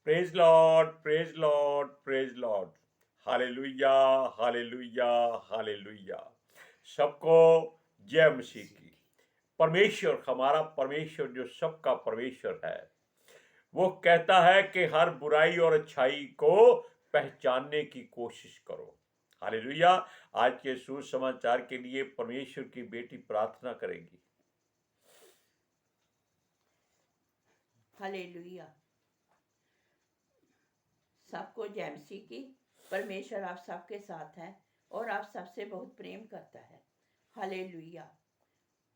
Praise Lord, praise Lord, praise Lord. Hallelujah, hallelujah, hallelujah. सबको जय मसीह की। परमेश्वर, हमारा परमेश्वर जो सबका परमेश्वर है, वो कहता है कि हर बुराई और अच्छाई को पहचानने की कोशिश करो। हालेलुया। आज के सुसमाचार के लिए परमेश्वर की बेटी प्रार्थना करेगी। हालेलुया। सबको जय मसीह की। परमेश्वर आप सबके साथ है और आप सबसे बहुत प्रेम करता है। हालेलुया।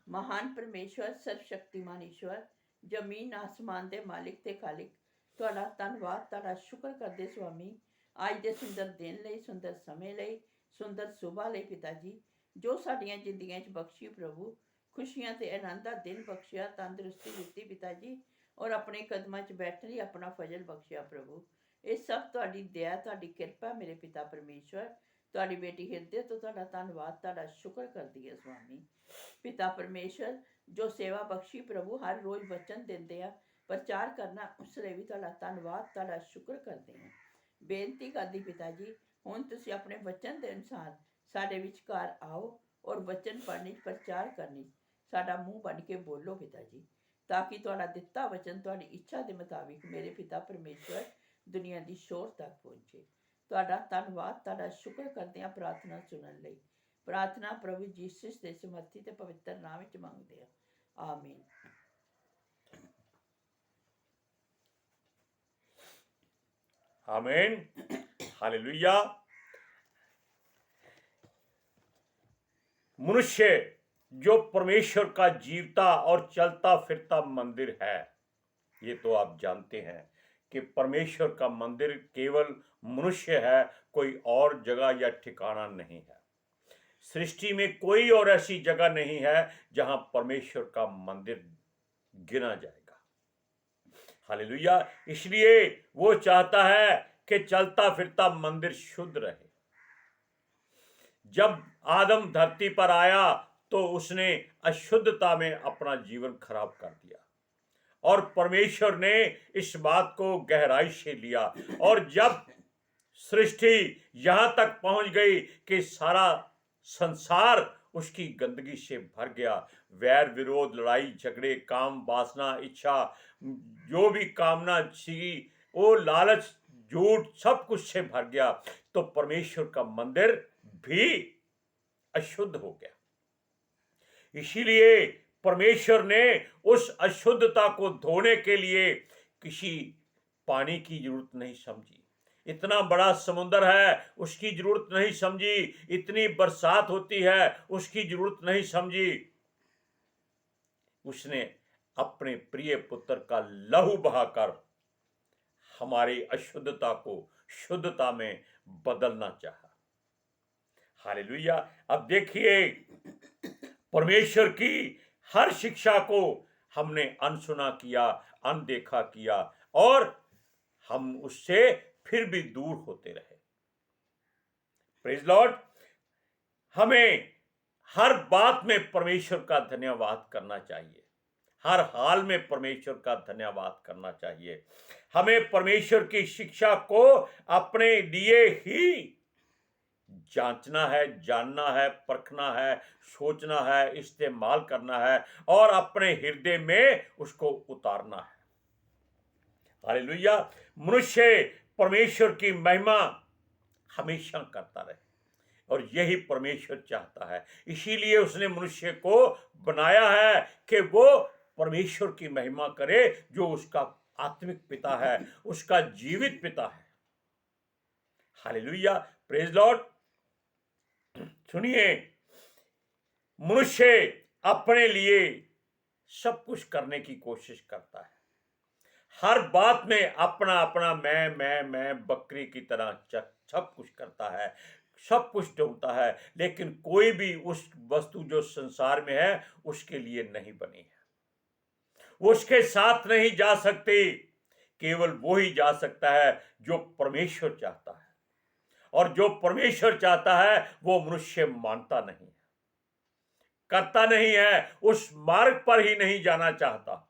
महान परमेश्वर, सर्वशक्तिमान ईश्वर, जमीन आसमान दे मालिक ते खालिक, ਤੁਹਾਡਾ ਧੰਨਵਾਦ, ਤੁਹਾਡਾ ਸ਼ੁਕਰ ਕਰਦੇ ਸੁਆਮੀ ਅੱਜ ਦੇ ਸੁੰਦਰ ਦਿਨ ਲਈ, ਸੁੰਦਰ ਸਮੇਂ ਲਈ, ਸੁੰਦਰ ਸੁਬਾਹ ਲਈ ਪਿਤਾ ਜੀ, ਜੋ ਸਾਡੀਆਂ ਜ਼ਿੰਦਗੀਆਂ 'ਚ ਬਖਸ਼ੀ ਪ੍ਰਭੂ, ਖੁਸ਼ੀਆਂ ਤੇ ਆਨੰਦ ਦਾ ਦਿਨ ਬਖਸ਼ਿਆ, ਤੰਦਰੁਸਤੀ ਦਿੱਤੀ ਪਿਤਾ ਜੀ, ਔਰ ਆਪਣੇ ਕਦਮਾਂ 'ਚ ਬੈਠਣ ਲਈ ਆਪਣਾ ਫਜ਼ਲ ਬਖਸ਼ਿਆ ਪ੍ਰਭੂ। ਇਹ ਸਭ ਤੁਹਾਡੀ ਦਇਆ, ਤੁਹਾਡੀ ਕਿਰਪਾ ਮੇਰੇ ਪਿਤਾ ਪਰਮੇਸ਼ਵਰ। ਤੁਹਾਡੀ ਬੇਟੀ ਹਿਰਦੇ ਤੋਂ ਤੁਹਾਡਾ ਧੰਨਵਾਦ, ਤੁਹਾਡਾ ਸ਼ੁਕਰ ਕਰਦੀ ਹੈ ਸੁਆਮੀ। ਪਿਤਾ ਪਰਮੇਸ਼ਵਰ, ਜੋ ਸੇਵਾ ਬਖਸ਼ੀ ਪ੍ਰਭੂ ਹਰ ਰੋਜ਼ ਵਚਨ ਦਿੰਦੇ ਆ ਪ੍ਰਚਾਰ ਕਰਨਾ, ਉਸ ਲਈ ਵੀ ਤੁਹਾਡਾ ਧੰਨਵਾਦ, ਤੁਹਾਡਾ ਸ਼ੁਕਰ ਕਰਦੇ ਹਾਂ। ਬੇਨਤੀ ਕਰਦੀ ਪਿਤਾ ਜੀ, ਹੁਣ ਤੁਸੀਂ ਆਪਣੇ ਵਚਨ ਦੇ ਅਨੁਸਾਰ ਸਾਡੇ ਵਿਚਕਾਰ ਆਓ ਔਰ ਵਚਨ ਪੜ੍ਹਨੀ, ਪ੍ਰਚਾਰ ਕਰਨੀ, ਸਾਡਾ ਮੂੰਹ ਬਣ ਕੇ ਬੋਲੋ ਪਿਤਾ ਜੀ, ਤਾਂ ਕਿ ਤੁਹਾਡਾ ਦਿੱਤਾ ਵਚਨ ਤੁਹਾਡੀ ਇੱਛਾ ਦੇ ਮੁਤਾਬਿਕ ਮੇਰੇ ਪਿਤਾ ਪਰਮੇਸ਼ਵਰ ਦੁਨੀਆ ਦੀ ਸ਼ੋਰ ਤੱਕ ਪਹੁੰਚੇ। ਤੁਹਾਡਾ ਧੰਨਵਾਦ, ਤੁਹਾਡਾ ਸ਼ੁਕਰ ਕਰਦੇ ਹਾਂ ਪ੍ਰਾਰਥਨਾ ਸੁਣਨ ਲਈ। ਪ੍ਰਾਰਥਨਾ ਪ੍ਰਭੂ ਯੀਸ਼ੂ ਦੇ ਸਮਰਥੀ ਤੇ ਪਵਿੱਤਰ ਨਾਮ ਵਿੱਚ ਮੰਗਦੇ ਹਾਂ, ਆਮੀਨ। आमीन। हालेलुया। मनुष्य जो परमेश्वर का जीवता और चलता फिरता मंदिर है, ये तो आप जानते हैं कि परमेश्वर का मंदिर केवल मनुष्य है, कोई और जगह या ठिकाना नहीं है। सृष्टि में कोई और ऐसी जगह नहीं है जहां परमेश्वर का मंदिर गिना जाएगा। हालेलुया। इसलिए वो चाहता है कि चलता फिरता मंदिर शुद्ध रहे। जब आदम धरती पर आया तो उसने अशुद्धता में अपना जीवन खराब कर दिया और परमेश्वर ने इस बात को गहराई से लिया, और जब सृष्टि यहां तक पहुंच गई कि सारा संसार उसकी गंदगी से भर गया, वैर विरोध, लड़ाई झगड़े, काम वासना, इच्छा, जो भी कामना थी, वो लालच, झूठ, सब कुछ से भर गया, तो परमेश्वर का मंदिर भी अशुद्ध हो गया। इसीलिए परमेश्वर ने उस अशुद्धता को धोने के लिए किसी पानी की जरूरत नहीं समझी। इतना बड़ा समुद्र है, उसकी जरूरत नहीं समझी। इतनी बरसात होती है, उसकी जरूरत नहीं समझी। उसने अपने प्रिय पुत्र का लहू बहाकर हमारी अशुद्धता को शुद्धता में बदलना चाहा। हालेलुया। अब देखिए, परमेश्वर की हर शिक्षा को हमने अनसुना किया, अनदेखा किया, और हम उससे फिर भी दूर होते रहे। Praise Lord. हमें हर बात में परमेश्वर का धन्यवाद करना चाहिए, हर हाल में परमेश्वर का धन्यवाद करना चाहिए। हमें परमेश्वर की शिक्षा को अपने लिए ही जांचना है, जानना है, परखना है, सोचना है, इस्तेमाल करना है और अपने हृदय में उसको उतारना है। हालेलुया। मनुष्य परमेश्वर की महिमा हमेशा करता रहे, और यही परमेश्वर चाहता है। इसीलिए उसने मनुष्य को बनाया है कि वो परमेश्वर की महिमा करे, जो उसका आत्मिक पिता है, उसका जीवित पिता है। हालेलुया। Praise Lord. सुनिए, मनुष्य अपने लिए सब कुछ करने की कोशिश करता है। हर बात में अपना अपना मैं बकरी की तरह सब कुछ करता है, सब कुछ ढूंढता है, लेकिन कोई भी उस वस्तु जो संसार में है उसके लिए नहीं बनी है। वो उसके साथ नहीं जा सकती। केवल वो ही जा सकता है जो परमेश्वर चाहता है, और जो परमेश्वर चाहता है वो मनुष्य मानता नहीं है, करता नहीं है, उस मार्ग पर ही नहीं जाना चाहता।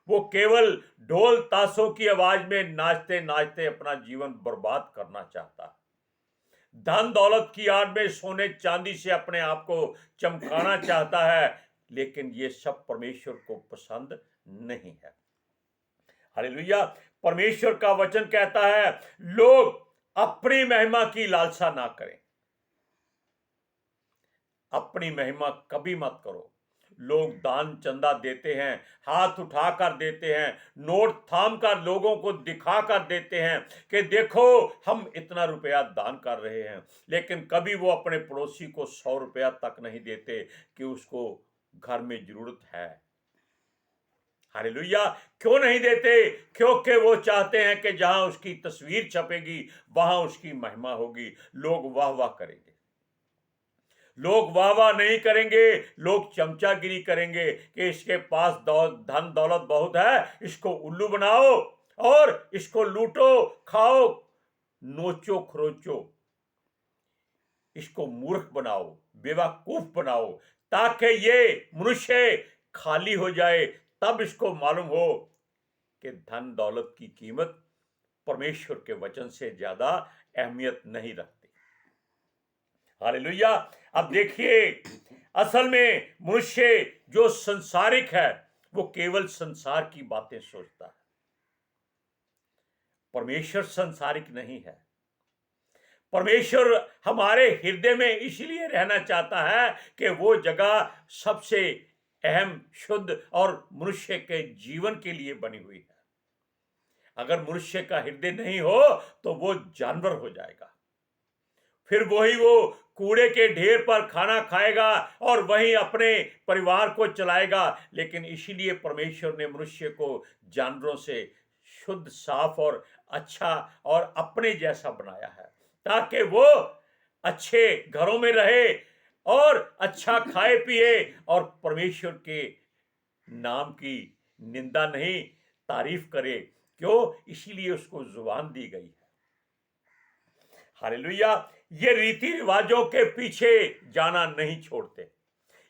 वो केवल ढोल ताशों की आवाज में नाचते नाचते अपना जीवन बर्बाद करना चाहता है। धन दौलत की आड़ में सोने चांदी से अपने आप को चमकाना चाहता है, लेकिन ये सब परमेश्वर को पसंद नहीं है। हालेलुया। परमेश्वर का वचन कहता है, लोग अपनी महिमा की लालसा ना करें। अपनी महिमा कभी मत करो। लोग दान चंदा देते हैं, हाथ उठाकर देते हैं, नोट थाम कर लोगों को दिखा कर देते हैं कि देखो हम इतना रुपया दान कर रहे हैं, लेकिन कभी वो अपने पड़ोसी को 100 रुपया तक नहीं देते कि उसको घर में जरूरत है। हालेलुया। क्यों नहीं देते? क्योंकि वो चाहते हैं कि जहां उसकी तस्वीर छपेगी वहां उसकी महिमा होगी, लोग वाह वाह करेंगे। लोग वाह वाह नहीं करेंगे, लोग चमचागिरी करेंगे कि इसके पास धन दौलत बहुत है, इसको उल्लू बनाओ और इसको लूटो, खाओ, नोचो खरोचो, इसको मूर्ख बनाओ, बेवकूफ बनाओ, ताकि ये मनुष्य खाली हो जाए। तब इसको मालूम हो कि धन दौलत की कीमत परमेश्वर के वचन से ज्यादा अहमियत नहीं रखती। हालेलुया। अब देखिए, असल में मनुष्य जो संसारिक है वो केवल संसार की बातें सोचता है। परमेश्वर संसारिक नहीं है। परमेश्वर हमारे हृदय में इसलिए रहना चाहता है कि वो जगह सबसे अहम, शुद्ध और मनुष्य के जीवन के लिए बनी हुई है। अगर मनुष्य का हृदय नहीं हो तो वो जानवर हो जाएगा, फिर वही वो कूड़े के ढेर पर खाना खाएगा और वहीं अपने परिवार को चलाएगा। लेकिन इसीलिए परमेश्वर ने मनुष्य को जानवरों से शुद्ध, साफ और अच्छा और अपने जैसा बनाया है, ताकि वो अच्छे घरों में रहे और अच्छा खाए पिए और परमेश्वर के नाम की निंदा नहीं, तारीफ करे। क्यों? इसीलिए उसको जुबान दी गई है। हालेलुया। ये रीति रिवाजों के पीछे जाना नहीं छोड़ते।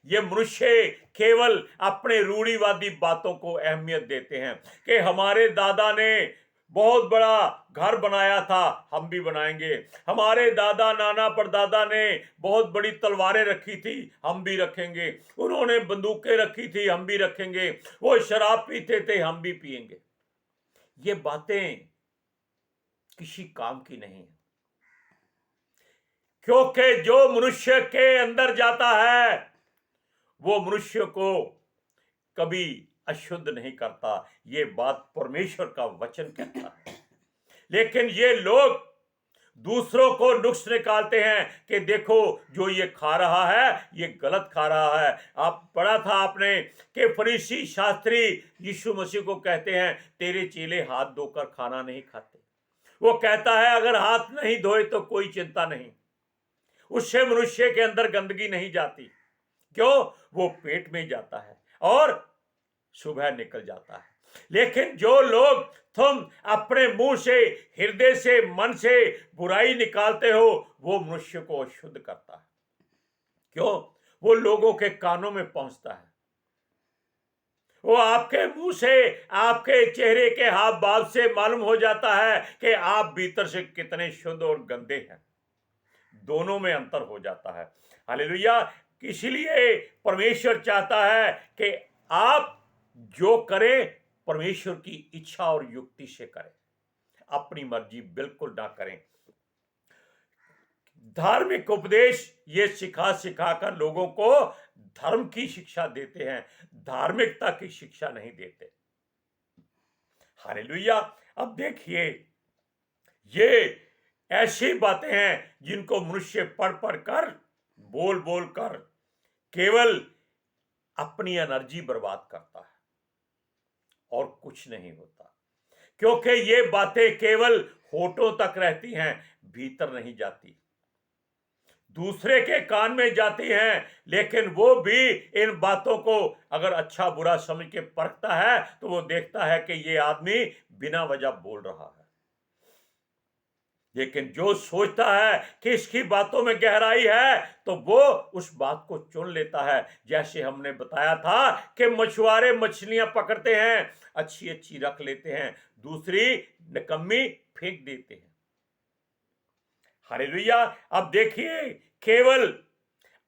ये मनुष्य केवल अपने रूढ़िवादी बातों को अहमियत देते हैं कि हमारे दादा ने बहुत बड़ा घर बनाया था, हम भी बनाएंगे। हमारे दादा नाना परदादा ने बहुत बड़ी तलवारें रखी थी, हम भी रखेंगे। उन्होंने बंदूकें रखी थी, हम भी रखेंगे। वो शराब पीते थे, हम भी पिएंगे। ये बातें किसी काम की नहीं है, क्योंकि जो मनुष्य के अंदर जाता है वो मनुष्य को कभी अशुद्ध नहीं करता। ये बात परमेश्वर का वचन कहता है। लेकिन ये लोग दूसरों को नुक्स निकालते हैं कि देखो जो ये खा रहा है ये गलत खा रहा है। आप पढ़ा था आपने कि फरीसी शास्त्री यीशु मसीह को कहते हैं तेरे चेले हाथ धोकर खाना नहीं खाते। वो कहता है अगर हाथ नहीं धोए तो कोई चिंता नहीं, उससे मनुष्य के अंदर गंदगी नहीं जाती। क्यों? वो पेट में जाता है और सुबह निकल जाता है। लेकिन जो लोग तुम अपने मुंह से, हृदय से, मन से बुराई निकालते हो वो मनुष्य को अशुद्ध करता है। क्यों? वो लोगों के कानों में पहुंचता है। वो आपके मुंह से, आपके चेहरे के हाव भाव से मालूम हो जाता है कि आप भीतर से कितने शुद्ध और गंदे हैं। दोनों में अंतर हो जाता है। हालेलुया। इसलिए परमेश्वर चाहता है कि आप जो करें परमेश्वर की इच्छा और युक्ति से करें, अपनी मर्जी बिल्कुल ना करें। धार्मिक उपदेश ये सिखा कर लोगों को धर्म की शिक्षा देते हैं, धार्मिकता की शिक्षा नहीं देते। हालेलुया। अब देखिए, ये ऐसी बातें हैं जिनको मनुष्य पढ़ पढ़ कर, बोल बोल कर केवल अपनी एनर्जी बर्बाद करता है और कुछ नहीं होता, क्योंकि ये बातें केवल होठों तक रहती हैं, भीतर नहीं जाती। दूसरे के कान में जाती हैं, लेकिन वो भी इन बातों को अगर अच्छा बुरा समझ के परखता है तो वो देखता है कि ये आदमी बिना वजह बोल रहा है। लेकिन जो सोचता है कि इसकी बातों में गहराई है तो वो उस बात को चुन लेता है। जैसे हमने बताया था कि मछुआरे मछलियां पकड़ते हैं, अच्छी अच्छी रख लेते हैं, दूसरी निकम्मी फेंक देते हैं। हालेलुया। अब देखिए, केवल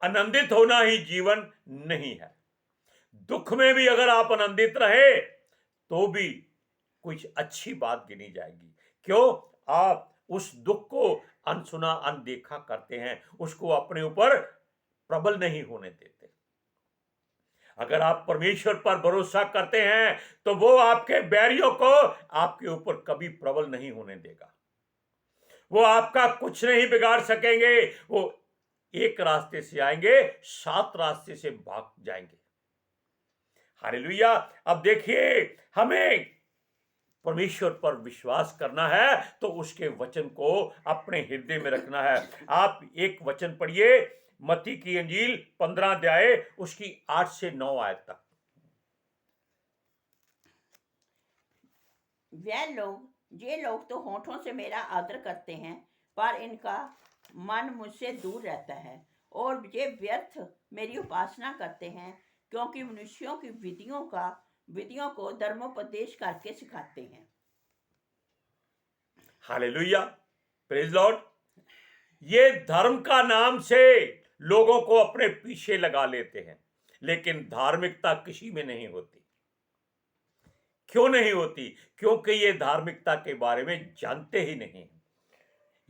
आनंदित होना ही जीवन नहीं है। दुख में भी अगर आप आनंदित रहे तो भी कुछ अच्छी बात गिनी जाएगी। क्यों? आप उस दुख को अनसुना अनदेखा करते हैं, उसको अपने ऊपर प्रबल नहीं होने देते। अगर आप परमेश्वर पर भरोसा करते हैं तो वो आपके बैरियों को आपके ऊपर कभी प्रबल नहीं होने देगा। वो आपका कुछ नहीं बिगाड़ सकेंगे। वो एक रास्ते से आएंगे, 7 रास्ते से भाग जाएंगे। हालेलुया। अब देखिए, हमें परमेश्वर पर विश्वास करना है तो उसके वचन को अपने हृदय में रखना है। आप एक वचन पढ़िए, मत्ती की अंजील 15 अध्याय उसकी 8 से 9 आयत तक। ये लोग तो होठों से मेरा आदर करते हैं, पर इनका मन मुझसे दूर रहता है, और ये व्यर्थ मेरी उपासना करते हैं, क्योंकि मनुष्यों की विधियों को धर्मोपदेश करके सिखाते हैं। Hallelujah, praise Lord. ये धर्म का नाम से लोगों को अपने पीछे लगा लेते हैं, लेकिन धार्मिकता किसी में नहीं होती। क्यों नहीं होती? क्योंकि ये धार्मिकता के बारे में जानते ही नहीं।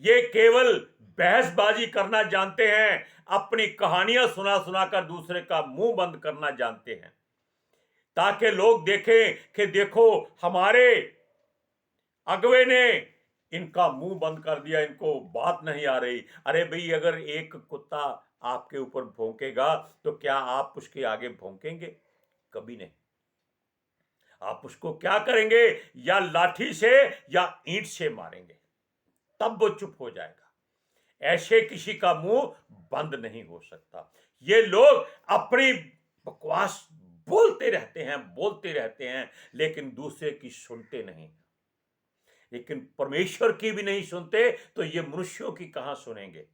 ये केवल बहसबाजी करना जानते हैं, अपनी कहानियां सुना सुना कर दूसरे का मुंह बंद करना जानते हैं, ताकि लोग देखें कि देखो हमारे अगवे ने इनका मुंह बंद कर दिया, इनको बात नहीं आ रही। अरे भाई, अगर एक कुत्ता आपके ऊपर भौंकेगा तो क्या आप उसके आगे भौंकेंगे? कभी नहीं। आप उसको क्या करेंगे? या लाठी से या ईंट से मारेंगे, तब वो चुप हो जाएगा। ऐसे किसी का मुंह बंद नहीं हो सकता। ये लोग अपनी बकवास बोलते रहते हैं, लेकिन दूसरे की सुनते नहीं। लेकिन परमेश्वर की भी नहीं सुनते तो ये मनुष्यों की कहां सुनेंगे?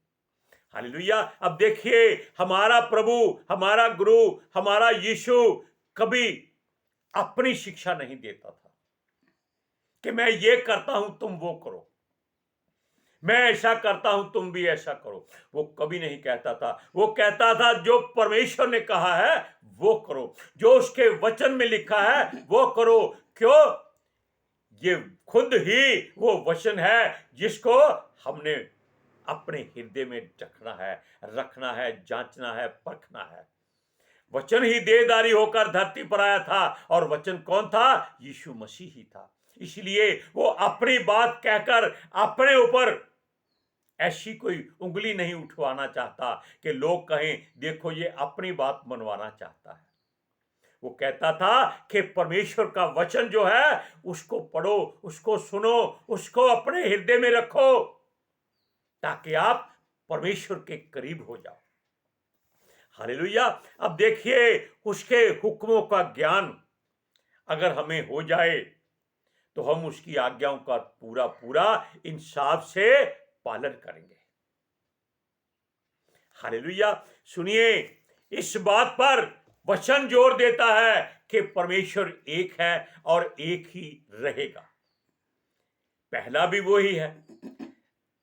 हालेलुया। अब देखिए, हमारा प्रभु, हमारा गुरु, हमारा यीशु कभी अपनी शिक्षा नहीं देता था कि मैं ये करता हूं तुम वो करो, मैं ऐसा करता हूं तुम भी ऐसा करो। वो कभी नहीं कहता था। वो कहता था जो परमेश्वर ने कहा है वो करो, जो उसके वचन में लिखा है वो करो। क्यों? ये खुद ही वो वचन है जिसको हमने अपने हृदय में रखना है, जांचना है, परखना है। वचन ही देहधारी होकर धरती पर आया था, और वचन कौन था? यीशु मसीह ही था। इसलिए वो अपनी बात कहकर अपने ऊपर ऐसी कोई उंगली नहीं उठवाना चाहता कि लोग कहें देखो ये अपनी बात मनवाना चाहता है। वो कहता था कि परमेश्वर का वचन जो है उसको पढ़ो, उसको सुनो, उसको अपने हृदय में रखो, ताकि आप परमेश्वर के करीब हो जाओ। हालेलुया। अब देखिए, उसके हुक्मों का ज्ञान अगर हमें हो जाए तो हम उसकी आज्ञाओं का पूरा पूरा इंसाफ से पालन करेंगे। हालेलुया। सुनिए, इस बात पर वचन जोर देता है कि परमेश्वर एक है और एक ही रहेगा। पहला भी वही है,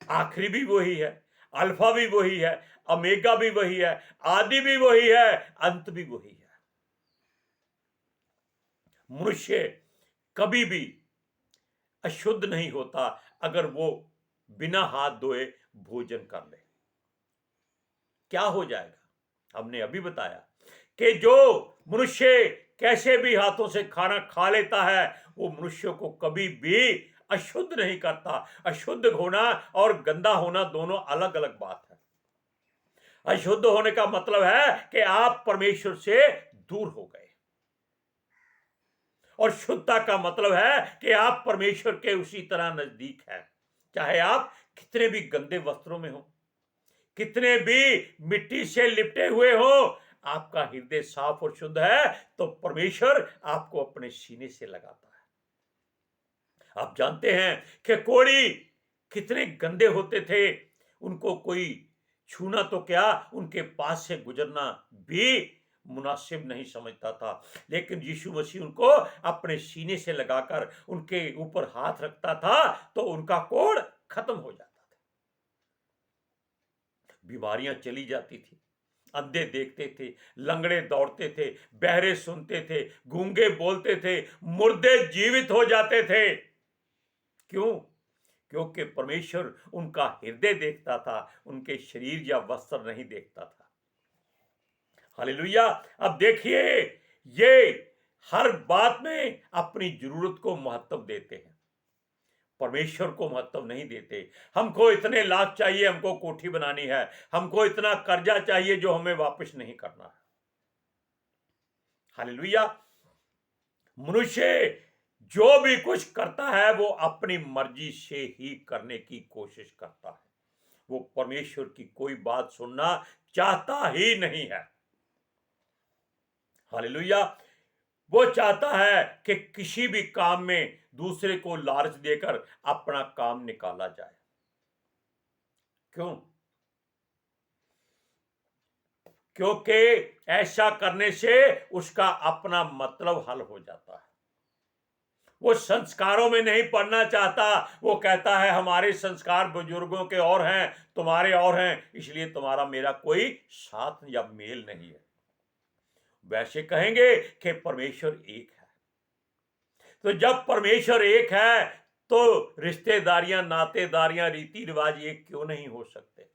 आखिरी भी वही है, अल्फा भी वही है, ओमेगा भी वही है, आदि भी वही है, अंत भी वही है। मनुष्य कभी भी अशुद्ध नहीं होता अगर वो बिना हाथ धोए भोजन कर ले। क्या हो जाएगा? हमने अभी बताया कि जो मनुष्य कैसे भी हाथों से खाना खा लेता है वो मनुष्य को कभी भी अशुद्ध नहीं करता। अशुद्ध होना और गंदा होना दोनों अलग अलग बात है। अशुद्ध होने का मतलब है कि आप परमेश्वर से दूर हो गए, और शुद्धता का मतलब है कि आप परमेश्वर के उसी तरह नजदीक हैं। चाहे आप कितने भी गंदे वस्त्रों में हो, कितने भी मिट्टी से लिपटे हुए हो, आपका हृदय साफ और शुद्ध है तो परमेश्वर आपको अपने सीने से लगाता है। आप जानते हैं कि कोढ़ी कितने गंदे होते थे, उनको कोई छूना तो क्या, उनके पास से गुजरना भी मुनासिब नहीं समझता था। लेकिन यीशु मसीह उनको अपने सीने से लगाकर उनके ऊपर हाथ रखता था तो उनका कोढ़ खत्म हो जाता था, बीमारियां चली जाती थी, अंधे देखते थे, लंगड़े दौड़ते थे, बहरे सुनते थे, गूंगे बोलते थे, मुर्दे जीवित हो जाते थे। क्यों? क्योंकि परमेश्वर उनका हृदय देखता था, उनके शरीर या वस्त्र नहीं देखता था। हालेलुया। अब देखिए, ये हर बात में अपनी जरूरत को महत्व देते हैं, परमेश्वर को महत्व नहीं देते। हमको इतने लाख चाहिए, हमको कोठी बनानी है, हमको इतना कर्जा चाहिए जो हमें वापस नहीं करना है। हालेलुया। मनुष्य जो भी कुछ करता है वो अपनी मर्जी से ही करने की कोशिश करता है, वो परमेश्वर की कोई बात सुनना चाहता ही नहीं है। हालेलुया। वो चाहता है कि किसी भी काम में दूसरे को लालच देकर अपना काम निकाला जाए। क्यों? क्योंकि ऐसा करने से उसका अपना मतलब हल हो जाता है। वो संस्कारों में नहीं पढ़ना चाहता, वो कहता है हमारे संस्कार बुजुर्गों के और हैं, तुम्हारे और हैं, इसलिए तुम्हारा मेरा कोई साथ या मेल नहीं है। वैसे कहेंगे कि परमेश्वर एक है, तो जब परमेश्वर एक है तो रिश्तेदारियां, नातेदारियां, रीति रिवाज एक क्यों नहीं हो सकते?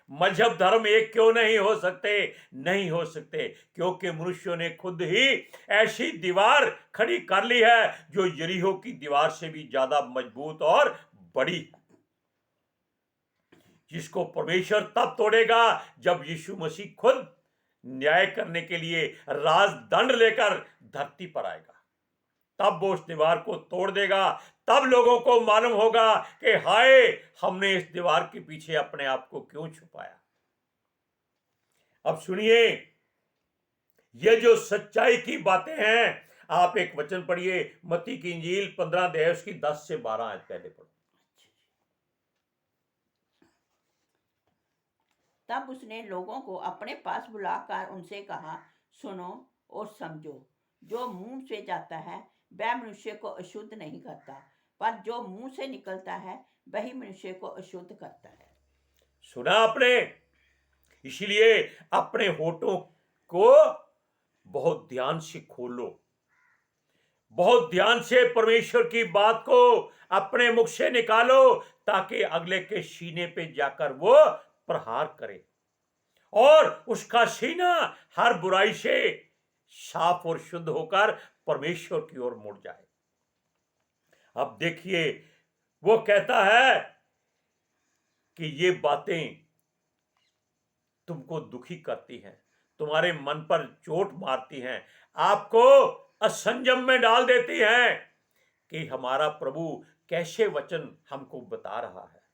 मजहब धर्म एक क्यों नहीं हो सकते? नहीं हो सकते, क्योंकि मनुष्यों ने खुद ही ऐसी दीवार खड़ी कर ली है जो यरीहो की दीवार से भी ज्यादा मजबूत और बड़ी है, जिसको परमेश्वर तब तोड़ेगा जब यीशु मसीह खुद न्याय करने के लिए राजदंड लेकर धरती पर आएगा। तब वो उस दीवार को तोड़ देगा, तब लोगों को मालूम होगा कि हाय, हमने इस दीवार के पीछे अपने आप को क्यों छुपाया। अब सुनिए, ये जो सच्चाई की बातें हैं, आप एक वचन पढ़िए, मत्ती की इंजील 15 अध्याय उसकी 10 से 12 आयत पहले पढ़ो। तब उसने लोगों को अपने पास बुलाकर उनसे कहा, सुनो और समझो, जो मुंह से जाता है वह मनुष्य को अशुद्ध नहीं करता, पर जो मुंह से निकलता है वही मनुष्य को अशुद्ध करता है। सुना आपने? इसलिए अपने होठों को बहुत ध्यान से खोलो, बहुत ध्यान से परमेश्वर की बात को अपने मुख से निकालो, ताकि अगले के सीने पे जाकर वो प्रहार करे और उसका सीना हर बुराई से साफ और शुद्ध होकर परमेश्वर की ओर मुड़ जाए। अब देखिए, वो कहता है कि ये बातें तुमको दुखी करती हैं, तुम्हारे मन पर चोट मारती हैं, आपको असंयम में डाल देती हैं, कि हमारा प्रभु कैसे वचन हमको बता रहा है।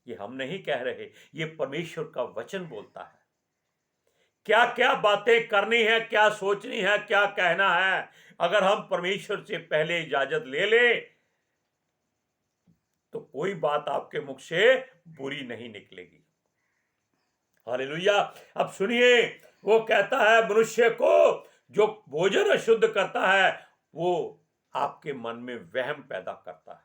ये हम नहीं कह रहे, ये परमेश्वर का वचन बोलता है। क्या क्या बातें करनी है, क्या सोचनी है, क्या कहना है, अगर हम परमेश्वर से पहले इजाजत ले लें तो कोई बात आपके मुख से बुरी नहीं निकलेगी। हालेलुया। अब सुनिए, वो कहता है मनुष्य को जो भोजन अशुद्ध करता है वो आपके मन में वहम पैदा करता है,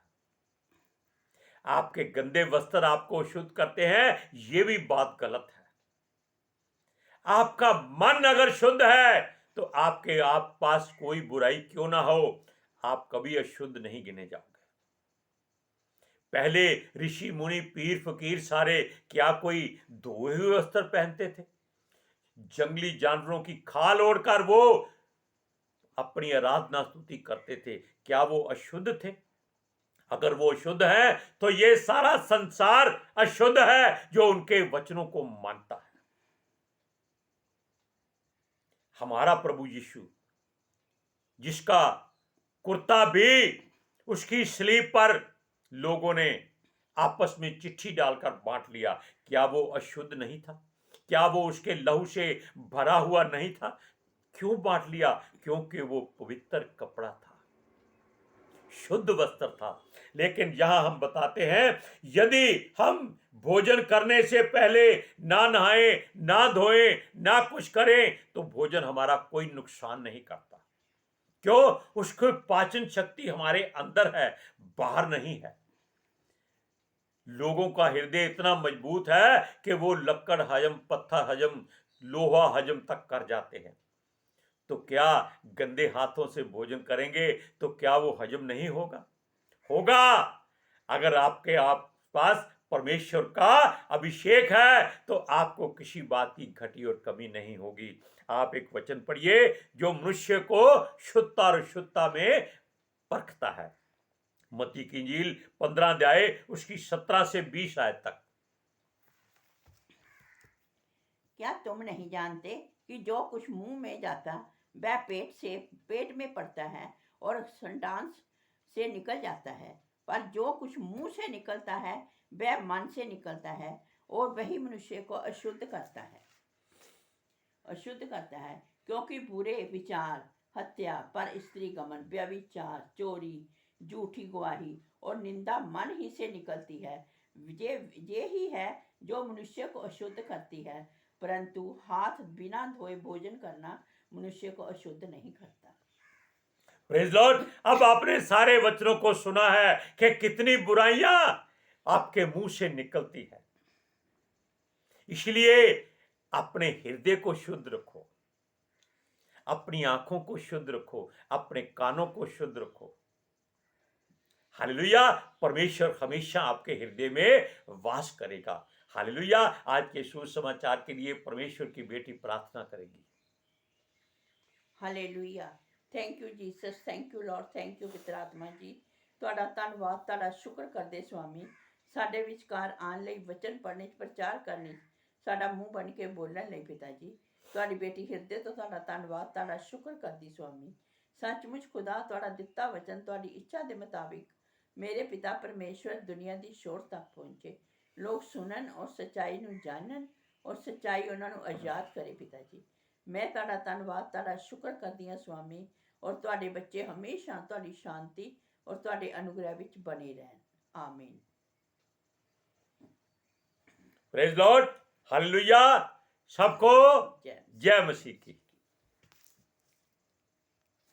आपके गंदे वस्त्र आपको अशुद्ध करते हैं, ये भी बात गलत है। आपका मन अगर शुद्ध है तो आपके आप पास कोई बुराई क्यों ना हो, आप कभी अशुद्ध नहीं गिने जाओगे। पहले ऋषि मुनि पीर फकीर सारे क्या कोई धोए हुए वस्त्र पहनते थे? जंगली जानवरों की खाल ओढ़कर वो अपनी आराधना स्तुति करते थे, क्या वो अशुद्ध थे? अगर वो अशुद्ध है तो ये सारा संसार अशुद्ध है जो उनके वचनों को मानता है। हमारा प्रभु यीशु, जिसका कुर्ता भी उसकी स्लीव पर लोगों ने आपस में चिट्ठी डालकर बांट लिया, क्या वो अशुद्ध नहीं था? क्या वो उसके लहू से भरा हुआ नहीं था? क्यों बांट लिया? क्योंकि वो पवित्र कपड़ा था, शुद्ध वस्त्र था। लेकिन यहां हम बताते हैं यदि हम भोजन करने से पहले ना नहाएं, ना धोएं, ना कुछ करें तो भोजन हमारा कोई नुकसान नहीं करता। क्यों? उसकी पाचन शक्ति हमारे अंदर है, बाहर नहीं है। लोगों का हृदय इतना मजबूत है कि वो लक्कड़ हजम, पत्थर हजम, लोहा हजम तक कर जाते हैं। तो क्या गंदे हाथों से भोजन करेंगे तो क्या वो हजम नहीं होगा? होगा। अगर आपके आप पास परमेश्वर का अभिषेक है तो आपको किसी बात की घटी और कमी नहीं होगी। आप एक वचन पढ़िए जो मनुष्य को शुद्धता और अशुद्धता में परखता है। मत्ती की इंजील 15 अध्याय उसकी 17 से 20 आयत तक। क्या तुम नहीं जानते कि जो कुछ मुंह में जाता वह पेट में पड़ता है और संडास से निकल जाता है, पर जो कुछ मुंह से निकलता है वह मन से निकलता है और वही मनुष्य को अशुद्ध करता है। क्योंकि बुरे विचार, हत्या, पर स्त्री गमन, व्यभिचार, चोरी, झूठी गवाही और निंदा मन ही से निकलती है। ये ही है जो मनुष्य को अशुद्ध करती है, परंतु हाथ बिना धोए भोजन करना मनुष्य को अशुद्ध नहीं करता। Praise Lord. अब आपने सारे वचनों को सुना है कि कितनी बुराइयां आपके मुंह से निकलती है। इसलिए अपने हृदय को शुद्ध रखो, अपनी आंखों को शुद्ध रखो, अपने कानों को शुद्ध रखो। हालेलुया। परमेश्वर हमेशा आपके हृदय में वास करेगा। हालेलुया। आज के सुसमाचार के लिए परमेश्वर की बेटी प्रार्थना करेगी। Hallelujah. Thank you Jesus, thank you Lord, thank you पवित्र आत्मा जी। ਤੁਹਾਡਾ ਧੰਨਵਾਦ, ਤੁਹਾਡਾ ਸ਼ੁਕਰ ਕਰਦੇ स्वामी। ਸਾਡੇ ਵਿਚਕਾਰ ਆਉਣ ਲਈ, ਵਚਨ ਪੜ੍ਹਨੇ 'ਚ, ਪ੍ਰਚਾਰ ਕਰਨੇ 'ਚ, ਸਾਡਾ ਮੂੰਹ ਬਣ ਕੇ ਬੋਲਣ ਲਈ ਪਿਤਾ ਜੀ। ਤੁਹਾਡੀ ਬੇਟੀ ਹਿਰਦੇ ਤੋਂ ਤੁਹਾਡਾ ਧੰਨਵਾਦ, ਤੁਹਾਡਾ ਸ਼ੁਕਰ ਕਰਦੀ स्वामी। ਸੱਚਮੁੱਚ ਖੁਦਾ ਤੁਹਾਡਾ ਦਿੱਤਾ ਵਚਨ ਤੁਹਾਡੀ ਇੱਛਾ ਦੇ ਮੁਤਾबिक ਮੇਰੇ ਪਿਤਾ ਪਰਮੇਸ਼ਵਰ ਦੁਨੀਆ ਦੀ ਛੋਰ ਤੱਕ ਪਹੁੰਚੇ, ਲੋਕ ਸੁਣਨ ਔਰ ਸੱਚਾਈ ਨੂੰ ਜਾਣਨ ਔਰ ਸੱਚਾਈ ਉਹਨਾਂ ਨੂੰ ਆਜ਼ਾਦ ਕਰੇ ਪਿਤਾ ਜੀ। ਮੈਂ ਤੁਹਾਡਾ ਧੰਨਵਾਦ, ਤੁਹਾਡਾ ਸ਼ੁਕਰ ਕਰਦੀ ਹਾਂ स्वामी। ਔਰ ਤੁਹਾਡੇ ਬੱਚੇ ਹਮੇਸ਼ਾ ਤੁਹਾਡੀ ਸ਼ਾਂਤੀ और ਤੁਹਾਡੇ अनुग्रह ਵਿੱਚ बने रहन। आमीन। Praise Lord. हालेलुया। सबको जय जय मसीह की।